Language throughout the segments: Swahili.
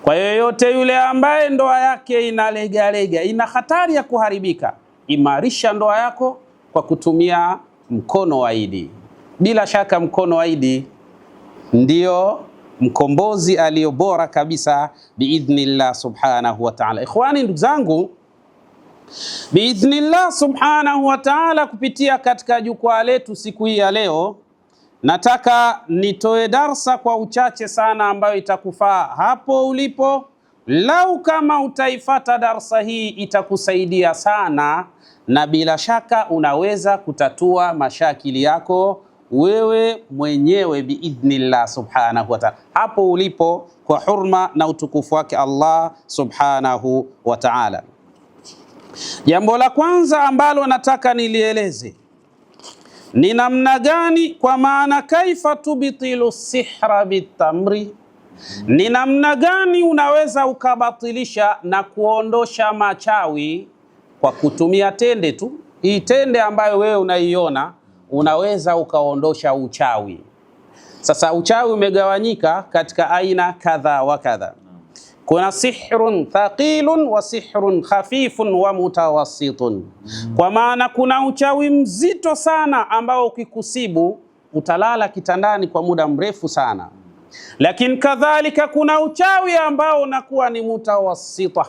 Kwa yoyote yule ambaye ndoa yake inalegalega, ina hatari ya kuharibika, imarisha ndoa yako kwa kutumia mkono wa Idi. Bila shaka mkono wa Idi ndio mkombozi aliyo bora kabisa biidhnillah subhanahu wa ta'ala. Ikhwani, ndugu zangu, biidhnillah subhanahu wa ta'ala, kupitia katika jukwaa letu siku hii ya leo, nataka nitoe darsa kwa uchache sana ambayo itakufaa hapo ulipo. Lau kama utaifata darsa hii itakusaidia sana, na bila shaka unaweza kutatua mashakili yako wewe mwenyewe biidhnillah subhanahu wa ta'ala, hapo ulipo, kwa hurma na utukufu wake Allah subhanahu wa ta'ala. Jambo la kwanza ambalo nataka nilieleze ni namna gani, kwa maana kaifa tubtilu sihra bitamri, ni namna gani unaweza ukabatilisha na kuondosha machawi kwa kutumia tende tu. Hii tende ambayo wewe unaiona, unaweza ukaondosha uchawi. Sasa uchawi umegawanyika katika aina kadha wa kadha. Kuna sihrun thaqilun wa sihrun khafifun wa mutawassitun. Kwa maana kuna uchawi mzito sana ambao ukikusibu utalala kitandani kwa muda mrefu sana. Lakini kadhalika kuna uchawi ambao unakuwa ni mutawassita,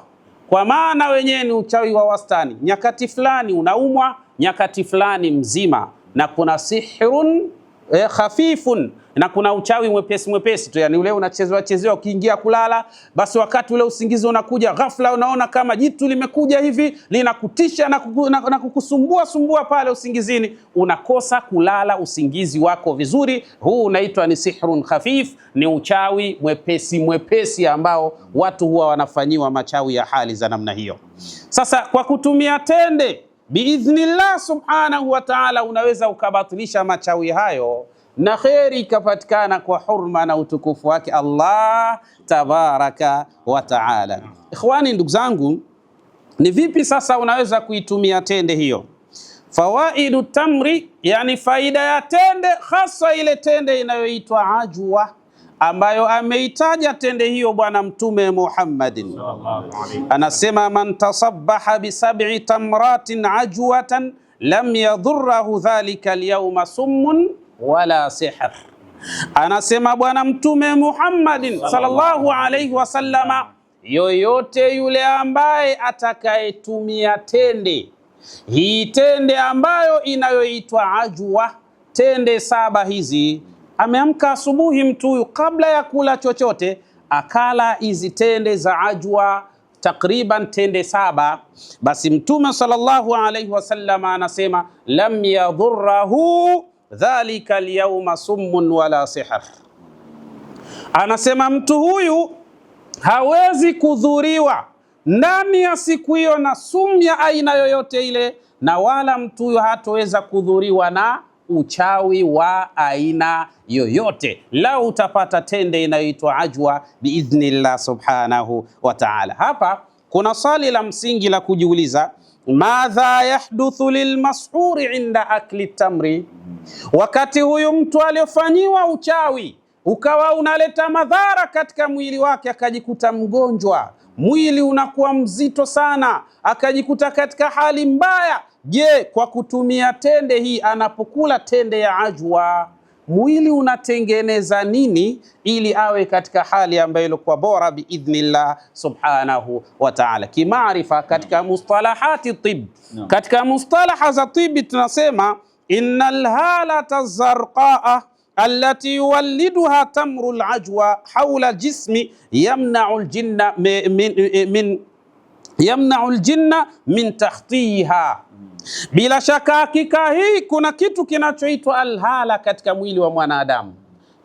kwa maana wenyewe ni uchawi wa wastani, nyakati fulani unaumwa, nyakati fulani mzima. Na kuna sihrun khafifun, na kuna uchawi mwepesi tu, yani ule unachezewa ukiingia kulala, basi wakati ule usingizi unakuja ghafla, unaona kama jitu limekuja hivi linakutisha na kukusumbua pale usingizini, unakosa kulala usingizi wako vizuri. Huu unaitwa ni sihrun khafif, ni uchawi mwepesi ambao watu huwa wanafanyiwa machawi ya hali za namna hiyo. Sasa kwa kutumia tende biidhnillah subhanahu wa ta'ala unaweza ukabatilisha machawi hayo na kheri ikapatikana kwa hurma na utukufu wake Allah tabaraka wa ta'ala. Ikhwani, ndugu zangu, ni vipi sasa unaweza kuitumia tende hiyo? Fawaidu tamri, yani faida ya tende, hasa ile tende inayoitwa ajwa, ambayo ameitaja tende hiyo Bwana Mtume Muhammadin. Anasema man tasabbaha bi sab'i tamratin ajwatan lam yadhurruhu dhalika al-yawma summun wala sihr. Anasema Bwana Mtume Muhammadin sallallahu alayhi wasallama, yoyote yule ambaye atakayetumia tende hii, tende ambayo inayoitwa ajwa, tende 7 hizi, ameamka asubuhi mtu huyu kabla ya kula chochote akala hizi tende za ajwa, takriban tende 7, basi Mtume sallallahu alayhi wasallam anasema lam yadhurruhu dhalika al-yawma summun wala sihr. Anasema mtu huyu hawezi kudhuriwa ndani ya siku hiyo na sumu ya aina yoyote ile, na wala mtu huyu hatoweza kudhuriwa na uchawi wa aina yoyote lau utapata tende inayoitwa ajwa biidhnillah subhanahu wa ta'ala. Hapa kuna swali la msingi la kujiuliza, madha yahduthu lilmashuri inda akli tamri? Wakati huyu mtu aliofanyiwa uchawi ukawa unaleta madhara katika mwili wake, akajikuta mgonjwa, mwili unakuwa mzito sana, akajikuta katika hali mbaya, je, kwa kutumia tende hii, anapokula tende ya ajwa, mwili unatengeneza nini ili awe katika hali ambayo ilikuwa bora biidhnillah subhanahu wa ta'ala? Kimaarifa, katika mustalahati tib, katika mustalaha za tibi tunasema innal halata zarqaa allati yuwalliduha tamru al-ajwa hawla jismi yamna'u al-jinna min takhtiha. Bila shaka hakika hii kuna kitu kinachoitwa alhala katika mwili wa mwanadamu.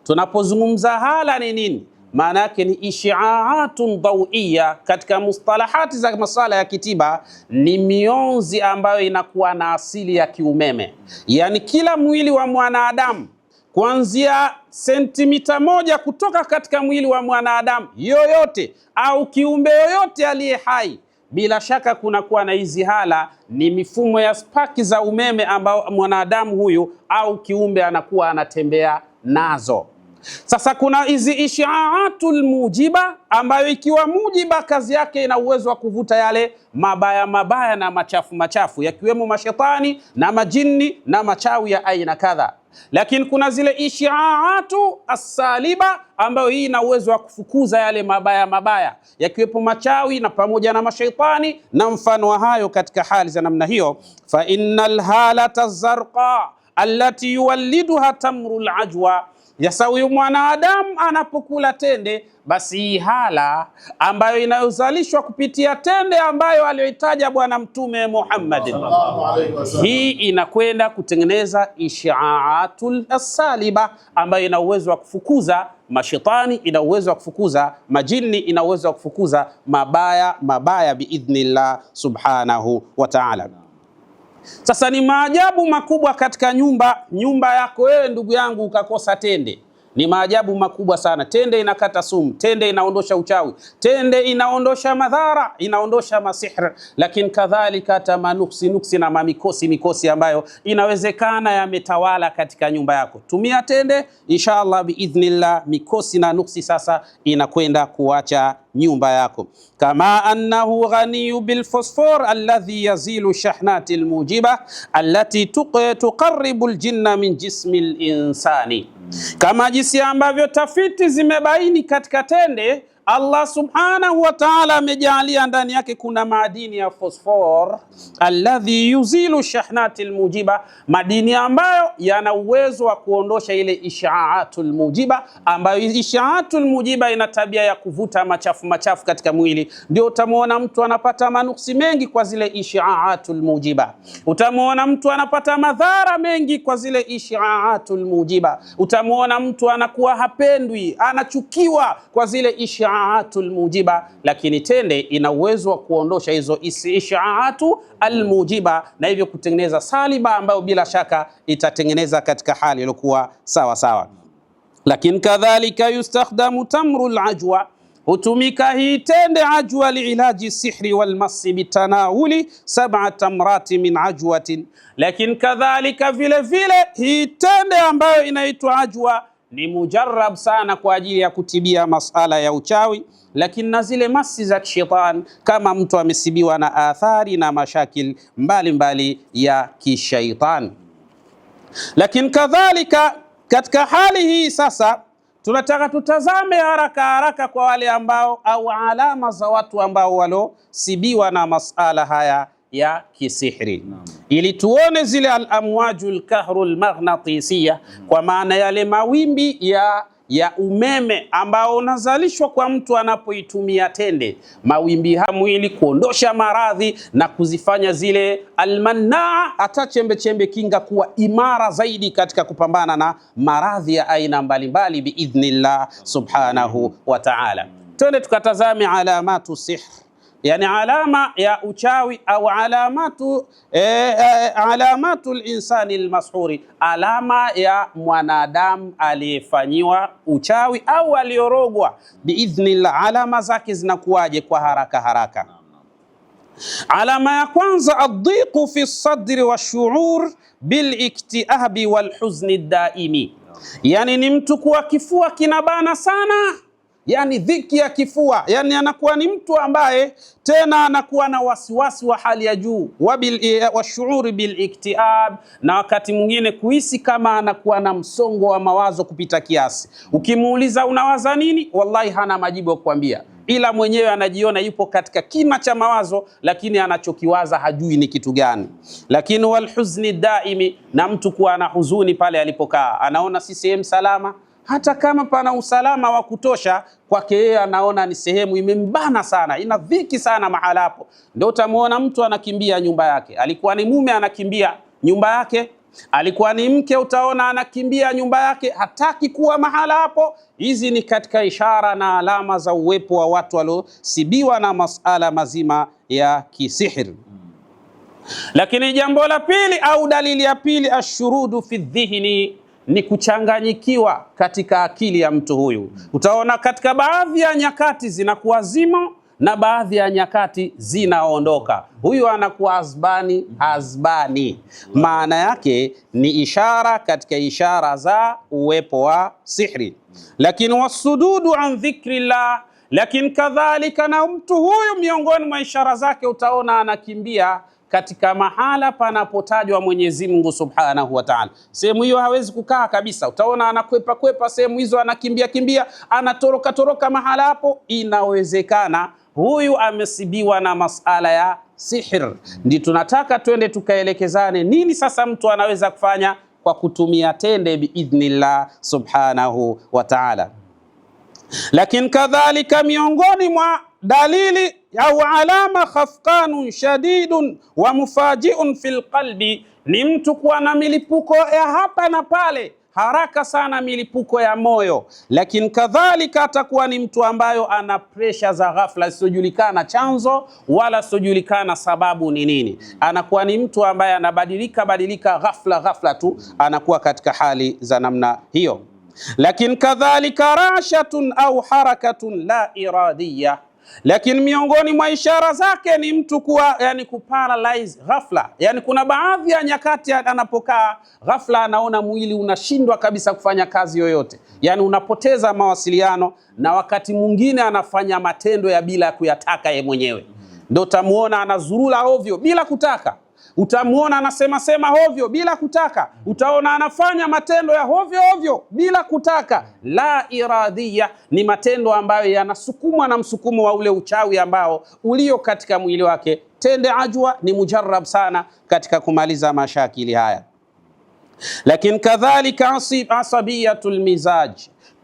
Tunapozungumza hala ni nini? Maana yake ni ishi'aatun dawiyya. Katika mustalahati za masala ya kitiba ni mionzi ambayo inakuwa na asili ya kiumeme. Yani kila mwili wa mwanadamu kuanzia sentimita 1 kutoka katika mwili wa mwanadamu yoyote au kiumbe yoyote aliye hai, bila shaka kunakuwa na hizi hala, ni mifumo ya spaki za umeme ambao mwanadamu huyu au kiumbe anakuwa anatembea nazo. Sasa kuna hizi ishaatul mujiba, ambayo ikiwa mujiba kazi yake ina uwezo wa kuvuta yale mabaya mabaya na machafu machafu, yakiwemo mashetani na majini na machawi ya aina kadha. Lakini kuna zile ishaatu as-saliba, ambayo hii ina uwezo wa kufukuza yale mabaya mabaya, yakiwepo machawi na pamoja na mashaitani na mfano wa hayo. Katika hali za namna hiyo, fa innal halata zarqa allati yuwalliduha tamrul ajwa, yasawi mwanadamu anapokula tende, basi hii hala ambayo inayozalishwa kupitia tende ambayo aliyoitaja Bwana Mtume Muhammad, hii inakwenda kutengeneza ishaatul as-saliba, ambayo ina uwezo wa kufukuza mashetani, ina uwezo wa kufukuza majini, ina uwezo wa kufukuza mabaya mabaya biidhnillah subhanahu wa ta'ala. Sasa ni maajabu makubwa katika nyumba yako wewe ndugu yangu ukakosa tende. Ni maajabu makubwa sana. Tende inakata sumu, tende inaondosha uchawi, tende inaondosha madhara, inaondosha masihr, lakini kadhalika nuksi na mikosi ambayo inawezekana yametawala katika nyumba yako. Tumia tende, inshallah biidhnillah, mikosi na nuksi sasa inakwenda kuacha nyumba yako. Kama annahu ghaniyu bilfosfor alladhi yazilu shahnati almujiba allati tuqarribu aljinna min jismi alinsani, kama jinsi ambavyo tafiti zimebaini katika tende, Allah subhanahu wa ta'ala amejalia ndani yake kuna madini ya fosfor, alladhi yuzilu shahnati almujiba, madini ambayo yana uwezo wa kuondosha ile ishaatul mujiba, ambayo ishaatul mujiba ina tabia ya kuvuta machafu katika mwili. Ndio utamuona mtu anapata manuksi mengi kwa zile ishaatul mujiba, utamuona mtu anapata madhara mengi kwa zile ishaatul mujiba, utamuona mtu anakuwa hapendwi, anachukiwa kwa zile ishaatul mujiba. Lakini tende ina uwezo wa kuondosha hizo ishaatu almujiba, na hivyo kutengeneza saliba ambayo bila shaka itatengeneza katika hali iliyokuwa sawa sawa. Lakini kadhalika yustakhdamu tamrul ajwa, hutumika hii tende ajwa liilaji sihri walmasi bitanawuli 7 tamrati min ajwatin. Lakini kadhalika vile hii tende ambayo inaitwa ajwa ni mujarrab sana kwa ajili ya kutibia masala ya uchawi, lakini na zile masi za kishetani, kama mtu amesibiwa na athari na mashakil mbalimbali ya kishaitani. Lakini kadhalika katika hali hii sasa tunataka tutazame haraka kwa wale ambao, au alama za watu ambao walosibiwa na masala haya ya kisihri, ili tuone zile al-amwajul kahrul maghnatisiya, kwa maana yale mawimbi ya umeme ambao unazalishwa kwa mtu anapoitumia tende. Mawimbi haya mwili kuondosha maradhi na kuzifanya zile almanaa, hata chembe kinga kuwa imara zaidi katika kupambana na maradhi ya aina mbalimbali biidhnillah subhanahu wa ta'ala. Twende tukatazame alamatu sihr, yani alama ya uchawi, au alamatu linsani almashuri, alama ya mwanadamu aliyefanyiwa uchawi au aliyorogwa biidhnillah. Alama zake zinakuwaje kwa haraka? Alama ya kwanza, adhiqu fi sadri washuur biliktiabi walhuzni daimi, yani ni mtu kuwa kifua kinabana sana, yani dhiki ya kifua, yani anakuwa ni mtu ambaye tena anakuwa na wasiwasi wa hali ya juu, washuuri biliktiab, na wakati mwingine kuhisi kama anakuwa na msongo wa mawazo kupita kiasi. Ukimuuliza unawaza nini, wallahi hana majibu ya kukwambia, ila mwenyewe anajiona yupo katika kima cha mawazo, lakini anachokiwaza hajui ni kitu gani. Lakini walhuzni daimi, na mtu kuwa na huzuni pale alipokaa, anaona si sehemu salama, hata kama pana usalama wa kutosha kwake yeye anaona ni sehemu imembana sana, ina dhiki sana mahala hapo. Ndio utamuona mtu anakimbia nyumba yake. Alikuwa ni mume anakimbia nyumba yake, alikuwa ni mke utaona anakimbia nyumba yake, hataki kuwa mahala hapo. Hizi ni katika ishara na alama za uwepo wa watu waliosibiwa na masala mazima ya kisihir. Lakini jambo la pili au dalili ya pili, ashurudu fi dhihni, ni kuchanganyikiwa katika akili ya mtu huyu. Utaona katika baadhi ya nyakati zinakuwa zimo na baadhi ya nyakati zinaondoka. Huyu anakuwa azbani. Maana yake ni ishara katika ishara za uwepo wa sihri. Lakini wasududu an dhikrillah, lakini kadhalika na mtu huyu miongoni mwa ishara zake utaona anakimbia katika mahala panapotajwa Mwenyezi Mungu Subhanahu wa Ta'ala. Sehemu hiyo hawezi kukaa kabisa, utaona anakwepa sehemu hizo, anakimbia, anatoroka mahala hapo. Inawezekana huyu amesibiwa na masala ya sihr. Ndi tunataka twende tukaelekezane nini sasa mtu anaweza kufanya kwa kutumia tende biidhnillah Subhanahu wa Ta'ala. Lakini kadhalika miongoni mwa dalili au alama khafqanun shadidun wa mufajiun fil qalbi, ni mtu kuwa na milipuko ya hapa na pale, haraka sana milipuko ya moyo. Lakini kadhalika atakuwa ni mtu ambayo ana pressure za ghafla isiyojulikana chanzo wala isiyojulikana sababu ni nini. Anakuwa ni mtu ambaye anabadilika ghafla tu, anakuwa katika hali za namna hiyo. Lakini kadhalika rashatun au harakatun la iradiyya, lakini miongoni mwa ishara zake ni mtu kuwa kuparalyze ghafla. Kuna baadhi ya nyakati anapokaa ghafla anaona mwili unashindwa kabisa kufanya kazi yoyote, unapoteza mawasiliano, na wakati mwingine anafanya matendo ya bila kuyataka yeye mwenyewe. Ndio utamuona anazurula ovyo bila kutaka, utamuona anasema hovyo bila kutaka, utaona anafanya matendo ya hovyo bila kutaka. La iradhiya ni matendo ambayo yanasukumwa na msukumo wa ule uchawi ambao ulio katika mwili wake. Tende ajwa ni mujarrab sana katika kumaliza mashakili haya. Lakini kadhalika asabiyatul mizaj,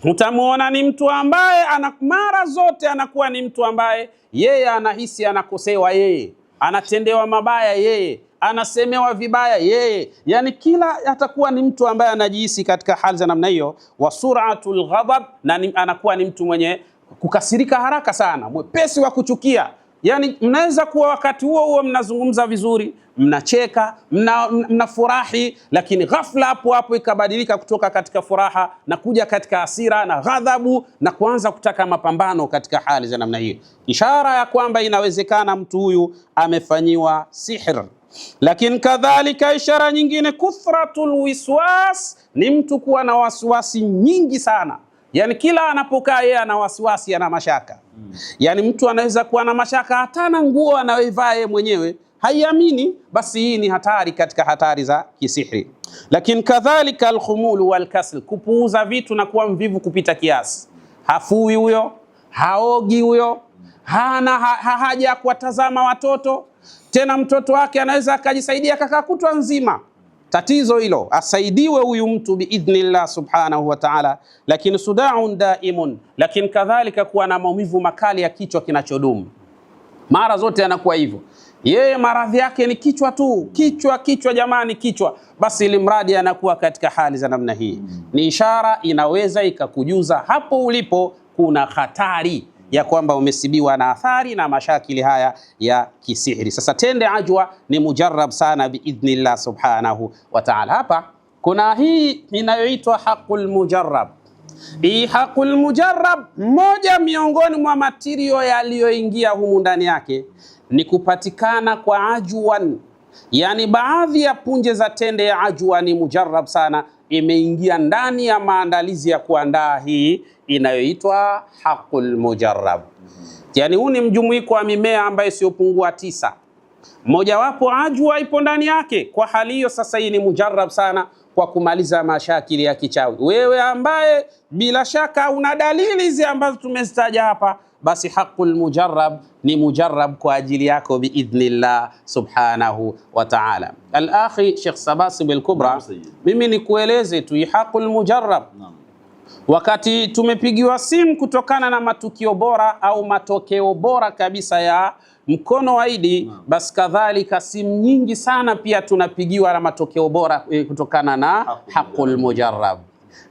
utamuona ni mtu ambaye mara zote anakuwa ni mtu ambaye yeye anahisi anakosewa yeye, anatendewa mabaya yeye, anasemewa vibaya yeye, kila atakuwa ni mtu ambaye anajihisi katika hali za namna hiyo. Wa suratul ghadab, na anakuwa ni mtu mwenye kukasirika haraka sana, mwepesi wa kuchukia. Mnaweza kuwa wakati huo mnazungumza vizuri, mnacheka, mnafurahi, lakini ghafla hapo ikabadilika kutoka katika furaha na kuja katika hasira na ghadhabu na kuanza kutaka mapambano katika hali za namna hiyo. Ishara ya kwamba inawezekana mtu huyu amefanyiwa sihr. Lakini kadhalika ishara nyingine kuthratul wiswas, ni mtu kuwa na wasiwasi nyingi sana. Kila anapokaa yeye ana wasiwasi, ana mashaka. Mtu anaweza kuwa na mashaka hata na nguo anayoivaa yeye mwenyewe haiamini. Basi hii ni hatari katika hatari za kisihri. Lakini kadhalika alkhumulu walkasl, kupuuza vitu na kuwa mvivu kupita kiasi. Hafui huyo, haogi huyo, hana haja ya kuwatazama watoto. Tena mtoto wake anaweza akajisaidia kaka kutwa nzima. Tatizo hilo, asaidiwe huyu mtu biidhnillah Subhanahu wa Ta'ala. Lakini sudaun daimun, lakini kadhalika kuwa na maumivu makali ya kichwa kinachodumu. Mara zote anakuwa hivyo. Yeye maradhi yake ni kichwa tu, kichwa jamani, kichwa. Basi ili mradi anakuwa katika hali za namna hii. Ni ishara inaweza ikakujuza hapo ulipo kuna hatari ya kwamba umesibiwa na athari na mashakili haya ya kisihri. Sasa tende ajwa ni mujarrab sana biidhnillah Subhanahu wa Ta'ala. Hapa kuna hii inayoitwa haqul mujarrab. Hii haqul mujarrab, moja miongoni mwa matirio yaliyoingia humu ndani yake ni kupatikana kwa ajwan. Baadhi ya punje za tende ya ajwa ni mujarrab sana, imeingia ndani ya maandalizi ya kuandaa hii inayoitwa haqul mujarrab. Huu ni mjumuiko wa mimea ambayo isiyopungua 9. Mojawapo ajwa ipo ndani yake. Kwa hali hiyo sasa hii ni mujarrab sana kwa kumaliza mashakili ya kichawi. Wewe ambaye bila shaka una dalili hizi ambazo tumezitaja hapa, basi haqul mujarrab ni mujarrab kwa ajili yako biidhnillah Subhanahu wa Ta'ala. Al-akhi Sheikh Sabasib al-Kubra, mimi nikueleze tu haqul mujarrab. Wakati tumepigiwa simu kutokana na matukio bora au matokeo bora kabisa ya mkono wa Idi, basi kadhalika simu nyingi sana pia tunapigiwa na matokeo bora kutokana na haqul mujarrab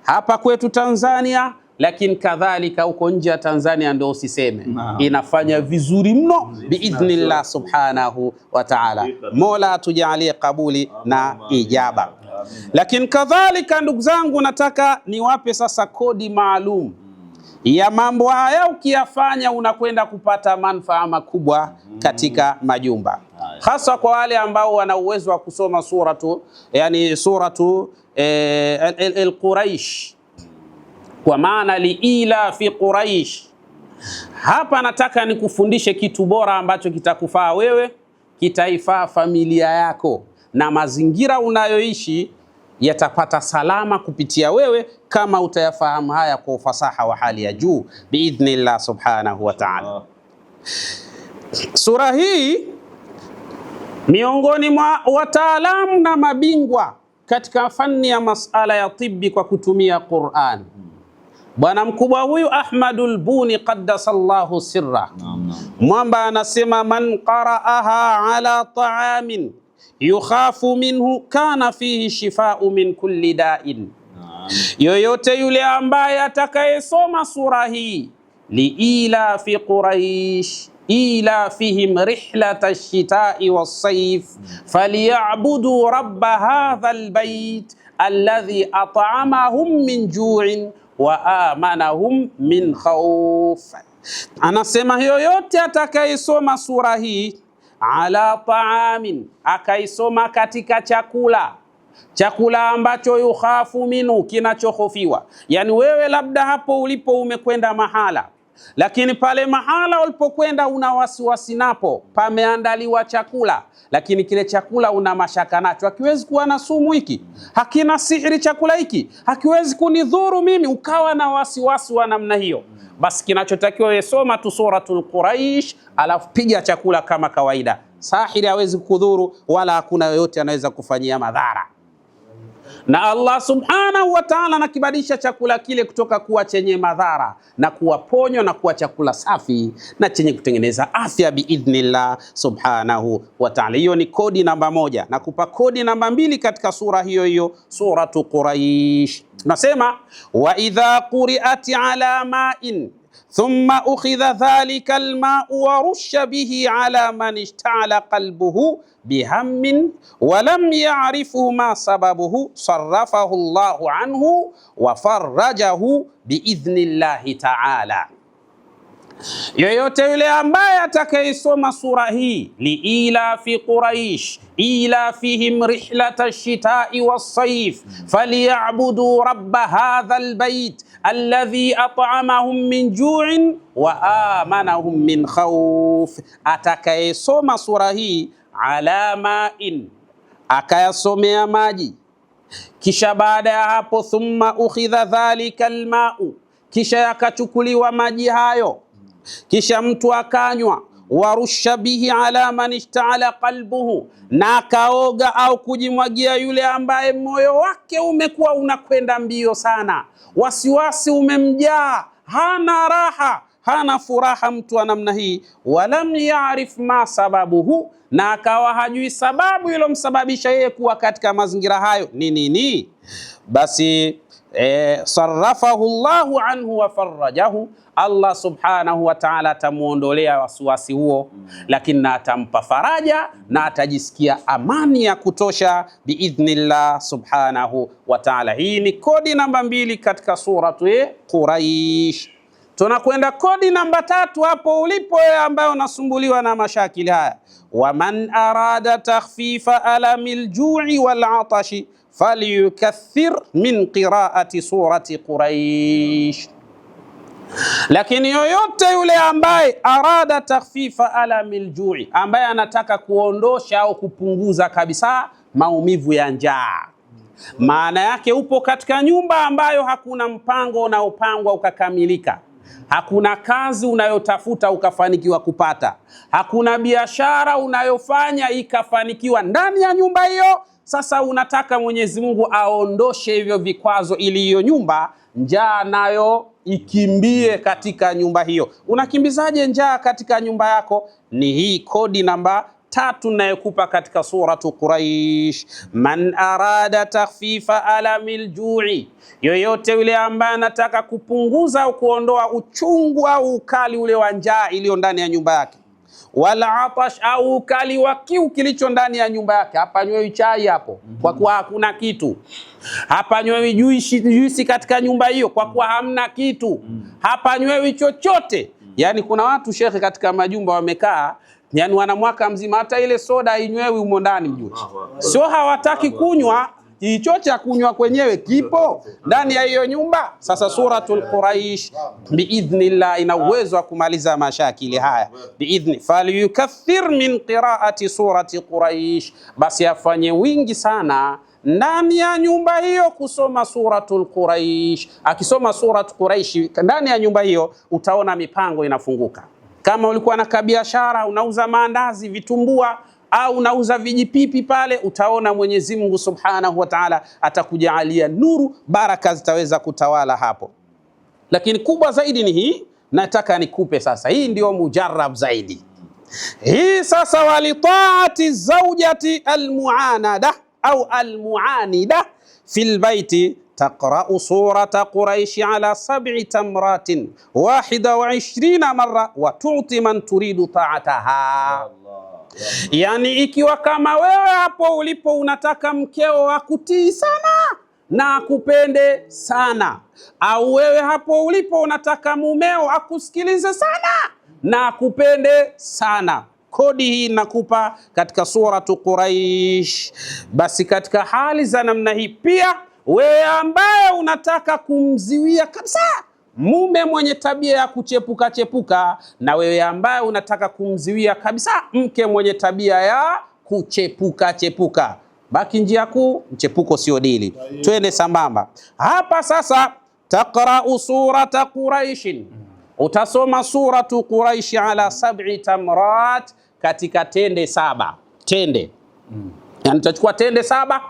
hapa kwetu Tanzania. Lakini kadhalika huko nje ya Tanzania ndio usiseme, inafanya vizuri mno biidhnillah Subhanahu wa Ta'ala. Mola tujalie kabuli na ijaba. Lakini kadhalika ndugu zangu, nataka niwape sasa kodi maalum ya mambo haya ukiyafanya unakwenda kupata manufaa makubwa katika majumba, hasa kwa wale ambao wana uwezo wa kusoma suratu al-Quraish, kwa maana liila fi Quraish. Hapa nataka nikufundishe kitu bora ambacho kitakufaa wewe, kitaifaa familia yako, na mazingira unayoishi yatapata salama kupitia wewe kama utayafahamu haya kwa ufasaha wa hali ya juu biidhnillah subhanahu wa ta'ala. Sura hii miongoni mwa wataalamu na mabingwa katika fani ya masala ya tibbi kwa kutumia Qur'an, bwana mkubwa huyu Ahmadul Buni qaddasallahu sirra, mwamba anasema man qara'aha ala ta'amin yukhafu minhu kana fihi shifau min kulli da'in. Yoyote yule ambaye atakayesoma sura hii liila fi Quraish ila fihim rihlata ash-shita'i was-sayf falyabudu rabba hadha al-bayt alladhi at'amahum min ju'in wa amanahum min khawf. Anasema yoyote atakayesoma sura hii ala ta'amin, akaisoma katika chakula ambacho yukhafu minhu, kinachohofiwa. Yani wewe labda hapo ulipo umekwenda mahala, lakini pale mahala ulipokwenda una wasiwasi napo, pameandaliwa chakula, lakini kile chakula una mashaka nacho, hakiwezi kuwa na sumu hiki, hakina sihiri chakula hiki, hakiwezi kunidhuru mimi, ukawa na wasiwasi wa namna hiyo. Basi kinachotakiwa yesoma tu suratul Quraish, alafu piga chakula kama kawaida. Sahiri hawezi kudhuru, wala hakuna yoyote anaweza kufanyia madhara. Na Allah subhanahu wa ta'ala anakibadilisha chakula kile kutoka kuwa chenye madhara na kuwa ponyo na kuwa chakula safi na chenye kutengeneza afya biidhnillah subhanahu wa ta'ala. Hiyo ni kodi namba 1. Na kupa kodi namba 2 katika sura hiyo hiyo, suratu Quraish. Nasema wa idha quri'at ala ma'in thumma ukhidha dhalika alma'u wa rusha bihi ala man ishta'ala qalbuhu bihammin wa lam ya'rifu ma sababuhu sarrafahu Allahu anhu wa farrajahu biidhnillahi ta'ala. Yoyote yule ambaye atakayesoma sura hii liila fi Quraish ila fihim rihlata ash-shita'i was-sayf falyabudu rabba hadha al-bayt alladhi at'amahum min ju'in wa amanahum min khawf. Atakayesoma sura hii ala ma'in, akayasomea maji, kisha baada ya hapo thumma ukhidha dhalika al-ma'u, kisha yakachukuliwa maji hayo, kisha mtu akanywa, warusha bihi ala man ishta'ala qalbuhu, na akaoga au kujimwagia yule ambaye moyo wake umekuwa unakwenda mbio sana, wasiwasi umemjaa, hana raha, hana furaha mtu wa namna hii. Walam ya'rif ma sababuhu, na akawa hajui sababu ilomsababisha yeye kuwa katika mazingira hayo ni nini. Basi sarrafahu Allahu anhu wa farrajahu, Allah subhanahu wa ta'ala atamuondolea wasiwasi huo, lakini atampa faraja na atajisikia amani ya kutosha biidhnillah subhanahu wa ta'ala. Hii ni kodi namba 2 katika suratu Quraish. Tunakwenda kodi namba 3 hapo ulipo ambayo unasumbuliwa na mashakili haya. Wa man arada takhfifa alamil ju'i wal atashi falyukaththir min qira'ati surati Quraish. Lakini yoyote yule ambaye arada takhfifa alamil ju'i, ambaye anataka kuondosha au kupunguza kabisa maumivu ya njaa, maana yake upo katika nyumba ambayo hakuna mpango unaopangwa ukakamilika, hakuna kazi unayotafuta ukafanikiwa kupata, hakuna biashara unayofanya ikafanikiwa ndani ya nyumba hiyo. Sasa unataka Mwenyezi Mungu aondoshe hivyo vikwazo ili hiyo nyumba, njaa nayo ikimbie katika nyumba hiyo. Unakimbizaje njaa katika nyumba yako? Ni hii kodi namba 3 nayokupa katika suratu Quraish. Man arada takhfifa alamil ju'i, yoyote yule ambaye anataka kupunguza au kuondoa uchungu au ukali ule wa njaa iliyo ndani ya nyumba yake. wala atash, au ukali wa kiu kilicho ndani ya nyumba yake. Hapanywewi chai hapo kwa kuwa hakuna kitu. Hapanywewi juisi katika nyumba hiyo kwa kuwa hamna kitu. Hapanywewi chochote. Yani kuna watu shekhe katika majumba wamekaa, yani wana mwaka mzima hata ile soda hainywewi humo ndani mjue. Sio hawataki kunywa, hicho cha kunywa kwenyewe kipo ndani ya hiyo nyumba. Sasa suratul Quraish biidhnillah ina uwezo wa kumaliza mashakili haya biidhni. Falyukathir min qiraati surati Quraish, basi afanye wingi sana ndani ya nyumba hiyo kusoma suratul Quraish. Akisoma suratul Quraish ndani ya nyumba hiyo, utaona mipango inafunguka. Kama ulikuwa na kabiashara unauza maandazi, vitumbua au unauza vijipipi pale, utaona Mwenyezi Mungu Subhanahu wa Ta'ala atakujalia nuru, baraka zitaweza kutawala hapo. Lakini kubwa zaidi ni hii, nataka nikupe sasa. Hii ndio mujarrab zaidi. Hii sasa, walitaati zawjati almuanada au almuanida fil baiti taqra'u surata Quraish ala 7 tamratin 21 marra wa tu'ti man turidu ta'ataha. Yani ikiwa kama wewe hapo ulipo unataka mkeo akutii sana na akupende sana, au wewe hapo ulipo unataka mumeo akusikilize sana na akupende sana, kodi hii nakupa katika suratu Quraish. Basi katika hali za namna hii pia, wewe ambaye unataka kumziwia kabisa mume mwenye tabia ya kuchepuka chepuka, na wewe ambaye unataka kumziwia kabisa mke mwenye tabia ya kuchepuka chepuka, baki njia kuu, mchepuko sio dili. Twende sambamba hapa sasa. Taqra'u surata Quraishin, utasoma suratu Quraish ala 7 tamrat, katika tende 7. Tende yani utachukua tende 7,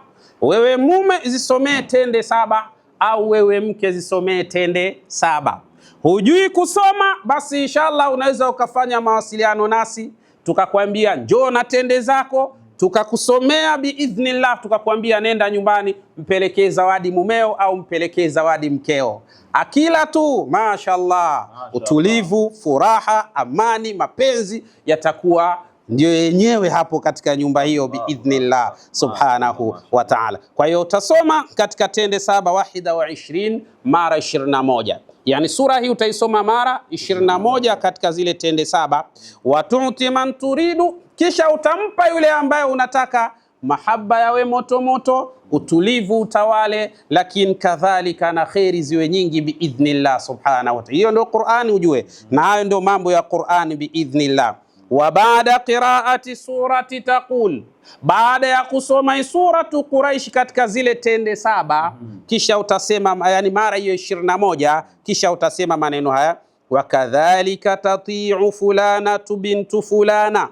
wewe mume zisomee tende 7, au wewe mke zisomee tende 7. Hujui kusoma, basi inshallah unaweza ukafanya mawasiliano nasi, tukakwambia njoo na tende zako, tukakusomea biidhnillah, tukakwambia nenda nyumbani mpelekee zawadi mumeo au mpelekee zawadi mkeo. Akila tu mashaallah, utulivu, furaha, amani, mapenzi yatakuwa ndio yenyewe hapo katika nyumba hiyo biidhnillah subhanahu wa ta'ala. Kwa hiyo utasoma katika tende 7 21 mara 21. Yani sura hii utaisoma mara 21 katika zile tende 7. Watu'ti man turidu, kisha utampa yule ambaye unataka mahaba yawe moto moto, utulivu utawale, lakini kadhalika na khairi ziwe nyingi biidhnillah subhanahu wa ta'ala. Hiyo ndio Qur'ani ujue, na hayo ndio mambo ya Qur'ani biidhnillah. Wa baada qiraati surati taqul, baada ya kusoma suratu Quraish katika zile tende 7, kisha utasema, yani mara hiyo 21, kisha utasema maneno haya: wa kadhalika tati'u fulanatu bintu fulana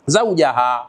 zawjaha,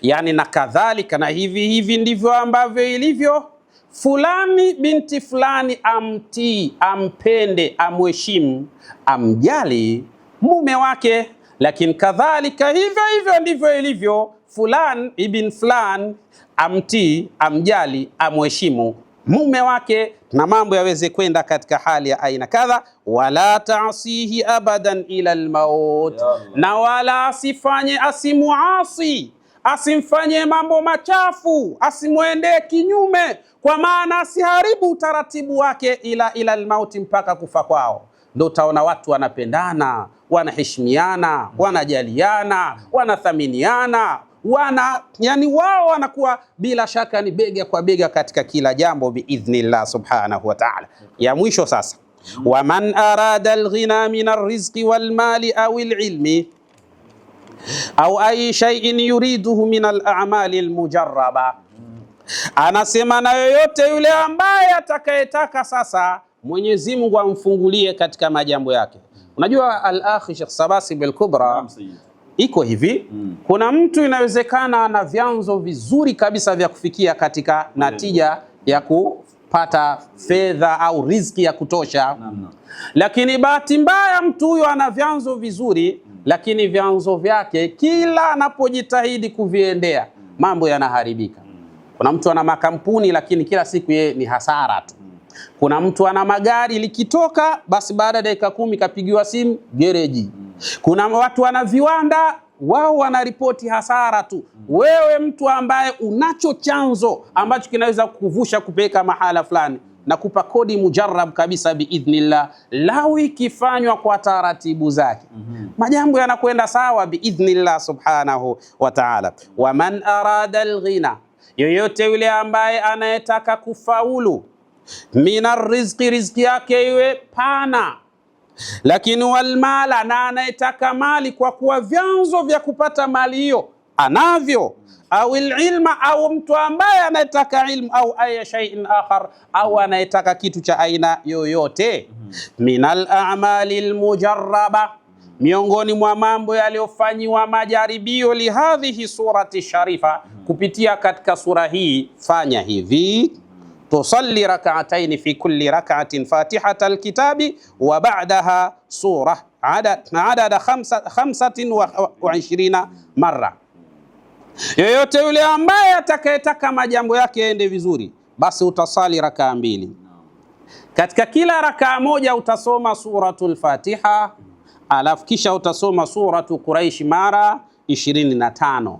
yani na kadhalika, na hivi ndivyo ambavyo ilivyo fulani binti fulani amtii, ampende, amheshimu, amjali mume wake. Lakini kadhalika hivyo ndivyo ilivyo fulan ibn fulan, amtii, amjali, amheshimu mume wake, na mambo yaweze kwenda katika hali ya aina kadha. Wala ta'sihi abadan ila almaut, na wala asifanye, asimuasi, asimfanye mambo machafu, asimwendee kinyume, kwa maana asiharibu utaratibu wake ila almauti, mpaka kufa kwao. Ndio utaona watu wanapendana, wanaheshimiana, wanajaliana, wanathaminiana, yani wao wanakuwa bila shaka ni bega kwa bega katika kila jambo biidhnillah subhanahu wa ta'ala. Ya mwisho sasa, wa man arada alghina min arrizqi walmali au alilmi au ay shay'in yuriduhu min al'amali almujarraba, anasema na yoyote yule ambaye atakayetaka sasa Mwenyezi Mungu amfungulie katika majambo yake. Unajua al-akhi Sheikh Sabasi bil Kubra iko hivi, kuna mtu inawezekana ana vyanzo vizuri kabisa vya kufikia katika natija ya kupata fedha au riziki ya kutosha, lakini bahati mbaya mtu huyo ana vyanzo vizuri, lakini vyanzo vyake kila anapojitahidi kuviendea mambo yanaharibika. Kuna mtu ana makampuni lakini kila siku yeye ni hasara tu. Kuna mtu ana magari likitoka basi baada ya dakika 10 kapigiwa simu gereji. Kuna watu wana viwanda, wao wanaripoti hasara tu. Wewe mtu ambaye unacho chanzo ambacho kinaweza kukuvusha kupeleka mahala fulani, na kupa kodi mujarrab kabisa biidhnillah, lau ikifanywa kwa taratibu zake, majambo yanakwenda sawa biidhnillah subhanahu wa ta'ala. Wa man arada alghina, yoyote yule ambaye anayetaka kufaulu, minar rizqi, riziki yake iwe pana, lakini walmala, na anayetaka mali kwa kuwa vyanzo vya kupata mali hiyo anavyo, au ilma, au mtu ambaye anayetaka ilmu, au aya shay'in akhar, au anayetaka kitu cha aina yoyote, minal a'mali almujarraba, miongoni mwa mambo yaliyofanywa majaribio, lihadhihi surati sharifa, kupitia katika sura hii, fanya hivi: tusalli rak'atayn fi kulli rak'atin fatihata alkitabi wa ba'daha surah adada 25 marra. Yoyote yule ambaye atakayetaka majambo yake yaende vizuri, basi utasali rakaa 2. Katika kila rakaa moja utasoma suratul Fatiha, alafu kisha utasoma suratu Quraish mara 25.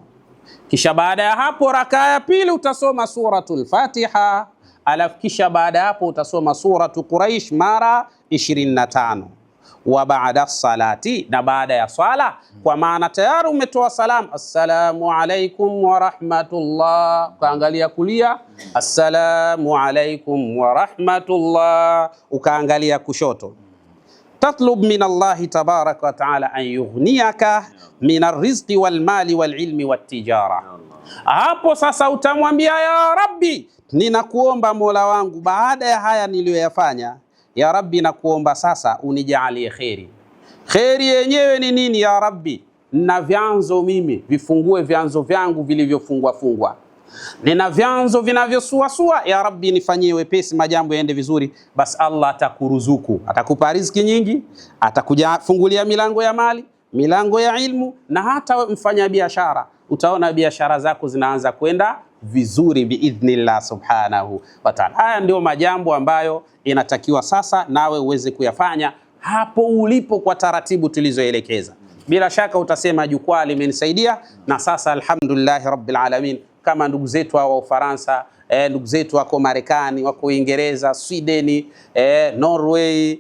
Kisha baada ya hapo rakaa ya pili utasoma suratul Fatiha, alafu kisha baada ya hapo utasoma suratu Quraish mara 25. Wa baada salati, na baada ya swala, kwa maana tayari umetoa salamu, assalamu alaikum wa rahmatullah, ukaangalia kulia, assalamu alaikum wa rahmatullah, ukaangalia kushoto. Tatlub min Allahi tabaraka wa taala an yughniyaka min arrizqi wal mali wal ilmi wat tijara. Hapo sasa utamwambia, ya Rabbi, ninakuomba Mola wangu, baada ya haya niliyoyafanya, ya Rabbi, nakuomba sasa unijalie kheri. Kheri yenyewe ni nini? Ya Rabbi, nina vyanzo mimi, vifungue vyanzo vyangu vilivyofungwa. Nina vyanzo vinavyosuasua, ya Rabbi nifanyie wepesi, majambo yaende vizuri. Bas Allah atakuruzuku, atakupa riziki nyingi, atakuja fungulia milango ya mali, milango ya ilmu, na hata mfanya biashara, utaona biashara zako zinaanza kwenda vizuri biidhnillah subhanahu wa ta'ala. Haya ndio majambo ambayo inatakiwa sasa nawe uweze kuyafanya hapo ulipo kwa taratibu tulizoelekeza. Bila shaka utasema jukwaa limenisaidia, na sasa alhamdulillah rabbil alamin, kama ndugu zetu wa Ufaransa, ndugu zetu wako Marekani, wako Uingereza, Sweden, Norway,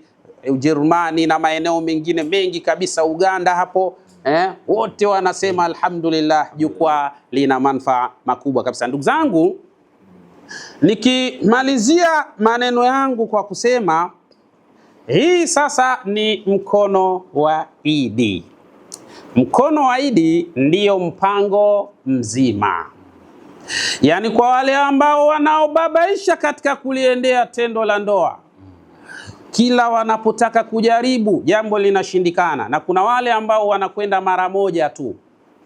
Ujerumani na maeneo mengine mengi kabisa, Uganda hapo, wote wanasema alhamdulillah, jukwaa lina manufaa makubwa kabisa. Ndugu zangu, nikimalizia maneno yangu kwa kusema hii sasa ni mkono wa Idi. Mkono wa Idi ndiyo mpango mzima, yaani kwa wale ambao wanaobabaisha katika kuliendea tendo la ndoa, kila wanapotaka kujaribu jambo linashindikana, na kuna wale ambao wanakwenda mara moja tu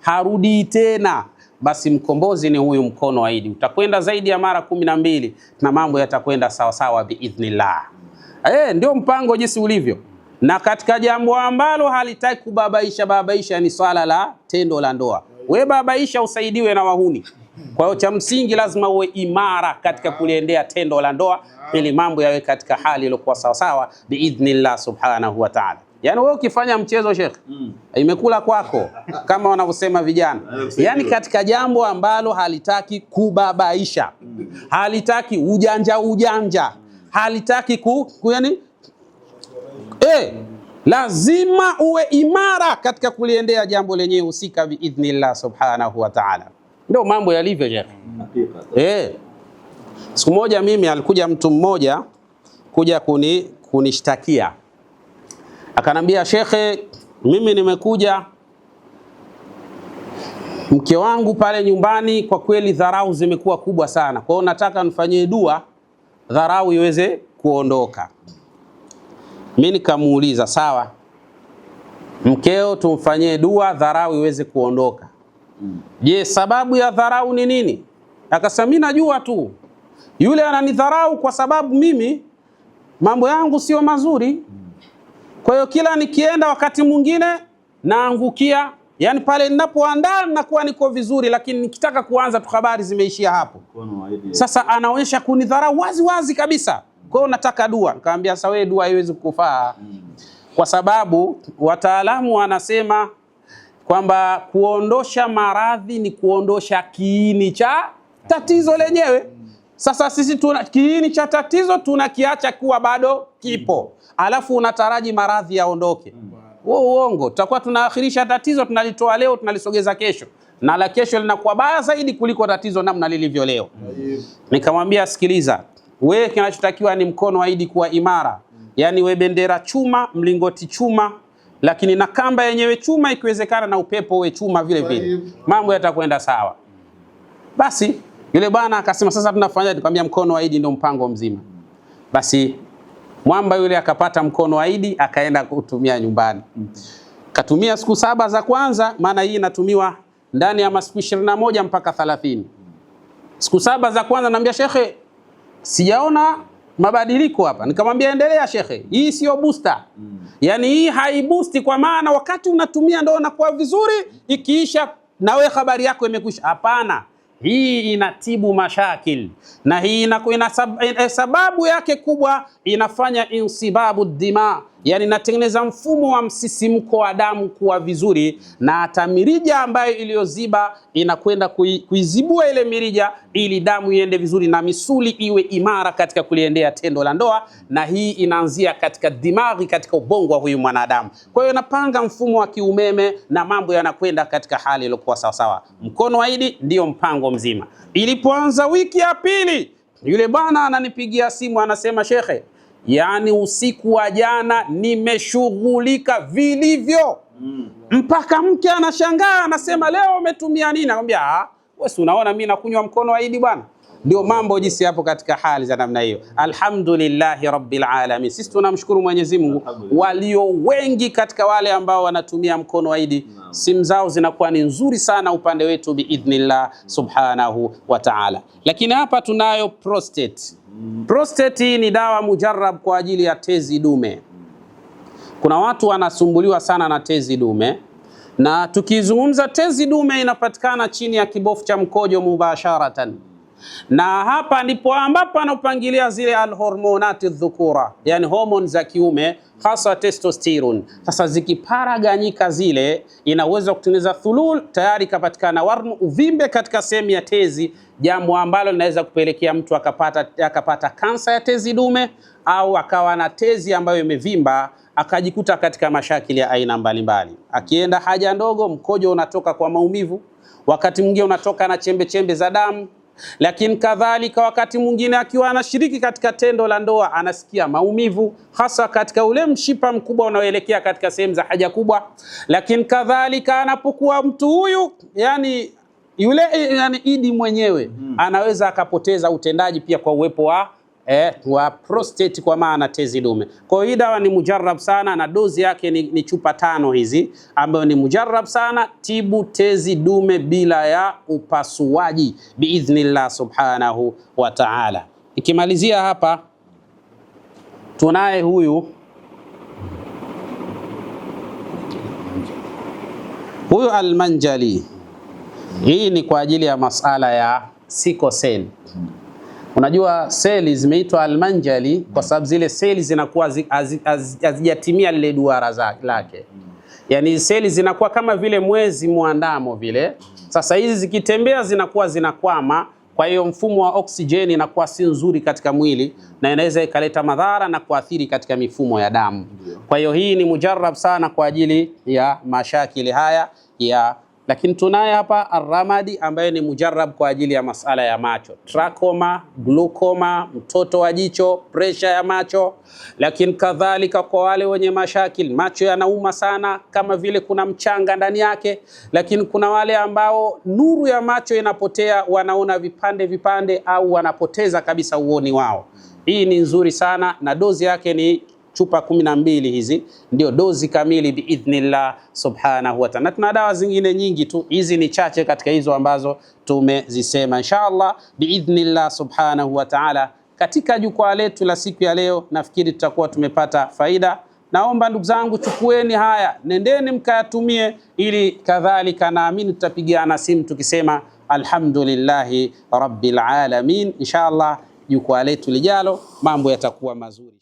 harudi tena, basi mkombozi ni huyu mkono wa Idi. Utakwenda zaidi ya mara 12 na mambo yatakwenda sawa sawa biidhnillah. Ndio mpango jinsi ulivyo, na katika jambo ambalo halitaki kubabaisha ni swala la tendo la ndoa. We babaisha usaidiwe na wahuni. Kwa hiyo cha msingi lazima uwe imara katika kuliendea tendo la ndoa, ili mambo yawe katika hali iliyokuwa sawa sawa biidhnillah subhanahu wa ta'ala. Yaani wewe ukifanya mchezo Sheikh, imekula kwako kama wanavyosema vijana. Yaani katika jambo ambalo halitaki kubabaisha, halitaki ujanja, halitaki yani lazima uwe imara katika kuliendea jambo lenyewe husika biidhnillah subhanahu wa ta'ala. Ndio mambo yalivyo Sheikh. Siku moja mimi alikuja mtu mmoja kuja kunishtakia. Akanambia, Shekhe, mimi nimekuja, mke wangu pale nyumbani kwa kweli dharau zimekuwa kubwa sana, kwa hiyo nataka nifanyie dua dharau iweze kuondoka. Mimi nikamuuliza, sawa, mkeo tumfanyie dua dharau iweze kuondoka. Je, sababu ya dharau ni nini? Akasema, mimi najua tu yule ananidharau kwa sababu mimi mambo yangu sio mazuri. Kwa hiyo kila nikienda wakati mwingine naangukia, yani pale ninapoandaa nakuwa niko vizuri, lakini nikitaka kuanza tu habari zimeishia hapo. Sasa anaonyesha kunidharau wazi kabisa. Kwa hiyo nataka dua. Nikamwambia, sawa, wewe dua haiwezi kukufaa. kwa sababu wataalamu wanasema kwamba kuondosha maradhi ni kuondosha kiini cha tatizo lenyewe. Sasa sisi tuna kiini cha tatizo tunakiacha kuwa bado kipo, alafu unataraji maradhi yaondoke. Uongo. Tutakuwa tunaakhirisha tatizo, tunalitoa leo tunalisogeza kesho, na la kesho linakuwa baya zaidi kuliko tatizo namna lilivyo leo. Nikamwambia sikiliza, wewe kinachotakiwa ni mkono wa Idi kuwa imara, yani we bendera chuma, mlingoti chuma, lakini na kamba yenyewe chuma, ikiwezekana na upepo we chuma vile vile, mambo yatakwenda sawa. Basi yule bwana akasema sasa tunafanya, nikamwambia mkono wa Idi ndio mpango mzima. Basi mwamba yule akapata mkono wa Idi, akaenda kutumia nyumbani. Katumia siku 7 za kwanza, maana hii inatumiwa ndani ya masiku 21 mpaka 30. Siku 7 za kwanza naambia shekhe, sijaona mabadiliko hapa. Nikamwambia endelea shekhe, hii sio booster. Yani hii haibusti, kwa maana wakati unatumia ndio unakuwa vizuri, ikiisha na wewe habari yako imekwisha. Hapana. Hii inatibu mashakil, na hii sababu yake kubwa inafanya insibabu dima, yani inatengeneza mfumo wa msisimko wa damu kuwa vizuri, na hata mirija ambayo iliyoziba inakwenda kuizibua ile mirija ili damu iende vizuri na misuli iwe imara katika kuliendea tendo la ndoa, na hii inaanzia katika dimaghi, katika ubongo wa huyu mwanadamu. Kwa hiyo napanga mfumo wa kiumeme na mambo yanakwenda katika hali iliyokuwa sawa sawa. Mkono wa Idi ndio mpango mzima. Ilipoanza wiki ya pili, yule bwana ananipigia simu anasema, shekhe, yani usiku wa jana nimeshughulika vilivyo. Mpaka mke anashangaa, anasema leo umetumia nini? Nakwambia wewe unaona mimi nakunywa mkono wa Idi bwana. Ndio mambo jinsi hapo katika hali za namna hiyo. Alhamdulillahi rabbil alamin. Sisi tunamshukuru Mwenyezi Mungu, walio wengi katika wale ambao wanatumia mkono wa Idi, simu zao zinakuwa ni nzuri sana upande wetu biidhnillah subhanahu wa ta'ala. Lakini hapa tunayo prostate. Prostate ni dawa mujarrab kwa ajili ya tezi dume. Kuna watu wanasumbuliwa sana na tezi dume, na tukizungumza tezi dume inapatikana chini ya kibofu cha mkojo mubasharatan. Na hapa ndipo ambapo anapangilia zile alhormonati dhukura, yani hormone za kiume, hasa testosterone. Sasa zikiparaganyika zile, inaweza kutengeneza thulul, tayari kapatikana warmu, uvimbe katika sehemu ya tezi, jambo ambalo linaweza kupelekea mtu akapata kansa ya tezi dume, au akawa na tezi ambayo imevimba, akajikuta katika mashakili ya aina mbalimbali. Akienda haja ndogo, mkojo unatoka kwa maumivu, wakati mwingine unatoka na chembe chembe za damu. Lakini kadhalika wakati mwingine akiwa anashiriki katika tendo la ndoa anasikia maumivu, hasa katika ule mshipa mkubwa unaoelekea katika sehemu za haja kubwa. Lakini kadhalika anapokuwa mtu huyu yani Idi mwenyewe anaweza akapoteza utendaji pia kwa uwepo wa prostate, kwa maana tezi dume. Kwa hiyo dawa ni mujarrab sana, na dozi yake ni chupa 5 hizi, ambayo ni mujarrab sana. Tibu tezi dume bila ya upasuaji biidhnillah subhanahu wa ta'ala. Ikimalizia hapa tunaye huyu almanjali. Hii ni kwa ajili ya masala ya sickle cell. Unajua seli zimeitwa almanjali kwa sababu zile seli zinakuwa hazijatimia lile duara lake. Yani seli zinakuwa kama vile mwezi muandamo vile. Sasa hizi zikitembea zinakuwa zinakwama, kwa hiyo mfumo wa oksijeni inakuwa si nzuri katika mwili, na inaweza ikaleta madhara na kuathiri katika mifumo ya damu. Kwa hiyo hii ni mujarrab sana kwa ajili ya mashakili haya ya. Lakini tunaye hapa arramadi ambaye ni mujarrab kwa ajili ya masala ya macho, trachoma, glaucoma, mtoto wa jicho, pressure ya macho. Lakini kadhalika kwa wale wenye mashakil, macho yanauma sana kama vile kuna mchanga ndani yake. Lakini kuna wale ambao nuru ya macho inapotea, wanaona vipande vipande, au wanapoteza kabisa uoni wao. Hii ni nzuri sana, na dozi yake ni chupa 12 hizi, ndio dozi kamili biidhnillah subhanahu wa ta'ala. Tuna dawa zingine nyingi tu, hizi ni chache katika hizo ambazo tumezisema. Inshallah biidhnillah subhanahu wa ta'ala, katika jukwaa letu la siku ya leo nafikiri tutakuwa tumepata faida. Naomba ndugu zangu, chukueni haya, nendeni mkayatumie, ili kadhalika naamini tutapigiana simu tukisema alhamdulillahi rabbil alamin. Inshallah jukwaa letu lijalo mambo yatakuwa mazuri.